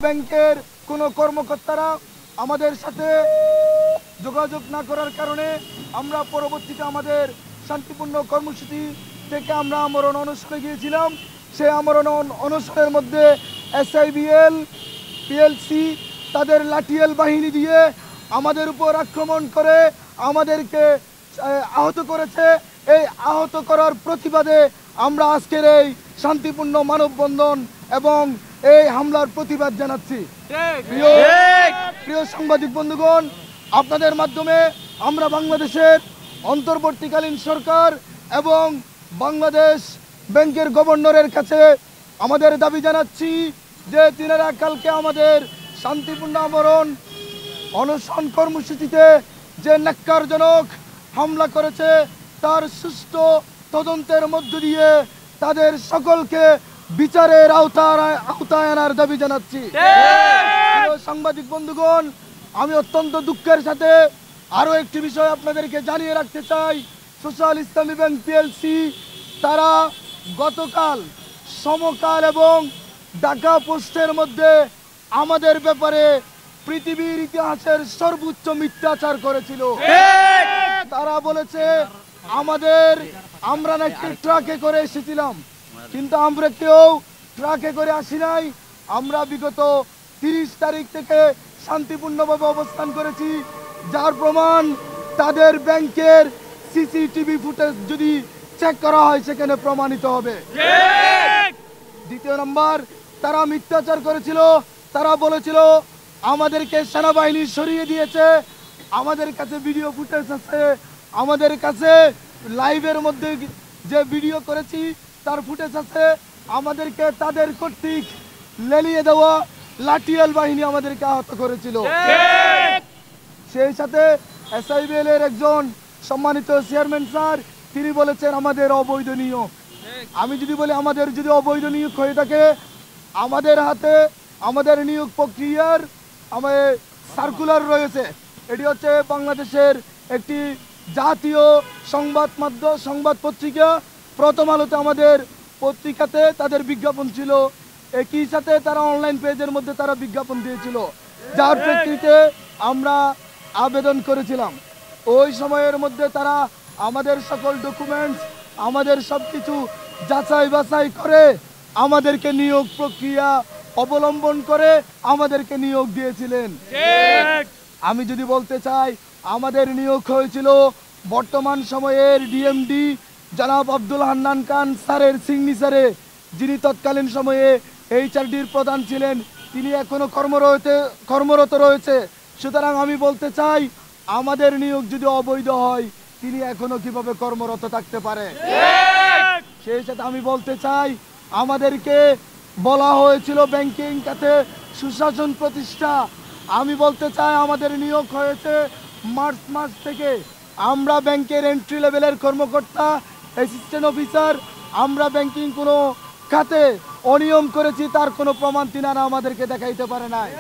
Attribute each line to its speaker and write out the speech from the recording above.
Speaker 1: ব্যাংকের কোনো কর্মকর্তারা আমাদের সাথে যোগাযোগ না করার কারণে আমরা পরবর্তীতে আমাদের শান্তিপূর্ণ কর্মসূচি থেকে আমরা আমরণ অনশনে গিয়েছিলাম। সেই আমরণ অনশনের মধ্যে SIBL PLC তাদের লাঠিয়াল বাহিনী দিয়ে আমাদের উপর আক্রমণ করে আমাদেরকে আহত করেছে। এই আহত করার প্রতিবাদে আমরা আজকের এই শান্তিপূর্ণ মানববন্ধন এবং এই হামলার প্রতিবাদ জানাচ্ছি। প্রিয় সাংবাদিক বন্ধুগণ, আপনাদের মাধ্যমে আমরা বাংলাদেশের অন্তর্বর্তীকালীন সরকার এবং বাংলাদেশ ব্যাংকের গভর্নরের কাছে আমাদের দাবি জানাচ্ছি যে তিনারা কালকে আমাদের শান্তিপূর্ণ আমরণ অনশন কর্মসূচিতে যে ন্যাক্কারজনক হামলা করেছে তার সুষ্ঠু তদন্তের মধ্য দিয়ে তাদের সকলকে বিচারের আওতায় আনার দাবি জানাচ্ছি। সাংবাদিক বন্ধুগণ, আমি অত্যন্ত দুঃখের সাথে আরো একটি বিষয় আপনাদেরকে জানিয়ে রাখতে চাই। সোশ্যাল ইসলামী ব্যাংক PLC তারা গতকাল সমকাল এবং ঢাকা পোস্টের মধ্যে আমাদের ব্যাপারে পৃথিবীর ইতিহাসের সর্বোচ্চ মিথ্যাচার করেছিল। তারা বলেছে আমরা নাকি ট্রাকে করে এসেছিলাম, কিন্তু আমরা কেউ ট্রাকে করে আসি নাই। আমরা বিগত 30 তারিখ থেকে শান্তিপূর্ণভাবে অবস্থান করেছি, যার প্রমাণ তাদের ব্যাংকের CCTV ফুটেজ যদি চেক করা হয় সেখানে প্রমাণিত হবে। দ্বিতীয় নম্বর, তারা মিথ্যাচার করেছিল। তারা বলেছিল আমাদেরকে সেনাবাহিনী সরিয়ে দিয়েছে। আমাদের কাছে ভিডিও ফুটেজ আছে, আমাদের কাছে লাইভের মধ্যে যে ভিডিও করেছি তার ফুটেজ আছে। আমাদেরকে তাদের কর্তৃক লেলিয়ে দেওয়া লাঠিয়াল বাহিনী আমাদেরকে আহত করেছিল। সেই সাথে SIBL এর একজন সম্মানিত চেয়ারম্যান স্যার তিনি বলেছেন আমাদের অবৈধ নিয়োগ। আমি যদি বলি আমাদের যদি অবৈধ নিয়োগ হয়ে থাকে, আমাদের হাতে আমাদের নিয়োগ প্রক্রিয়ার আমাদের সার্কুলার রয়েছে। এটি হচ্ছে বাংলাদেশের একটি জাতীয় সংবাদ পত্রিকা প্রথম আলোতে আমাদের পত্রিকাতে তাদের বিজ্ঞাপন ছিল। একই সাথে তারা অনলাইন পেজের মধ্যে তারা বিজ্ঞাপন দিয়েছিল, যার প্রেক্ষিতে আমরা আবেদন করেছিলাম। ওই সময়ের মধ্যে তারা আমাদের সকল ডকুমেন্টস আমাদের সবকিছু যাচাই বাছাই করে আমাদেরকে নিয়োগ প্রক্রিয়া অবলম্বন করে আমাদেরকে নিয়োগ দিয়েছিলেন। আমি যদি বলতে চাই, আমাদের নিয়োগ হয়েছিল বর্তমান সময়ের DMD জনাব আব্দুল হান্নান খান স্যারের সিগনেচারে, যিনি তৎকালীন সময়ে HRDর প্রধান ছিলেন। তিনি এখনো কর্মরত রয়েছে। সুতরাং আমি বলতে চাই, আমাদের নিয়োগ যদি অবৈধ হয় তিনি এখনো কিভাবে কর্মরত থাকতে পারে। সেই সাথে আমি বলতে চাই, আমাদেরকে বলা হয়েছিল ব্যাংকিং খাতে সুশাসন প্রতিষ্ঠা। আমি বলতে চাই আমাদের নিয়োগ হয়েছে মার্চ মাস থেকে। আমরা ব্যাংকের এন্ট্রি লেভেলের কর্মকর্তা, অ্যাসিস্ট্যান্ট অফিসার, আমরা ব্যাংকিং কোনো খাতে অনিয়ম করেছি তার কোনো প্রমাণ তিনারা আমাদেরকে দেখাইতে পারে নাই।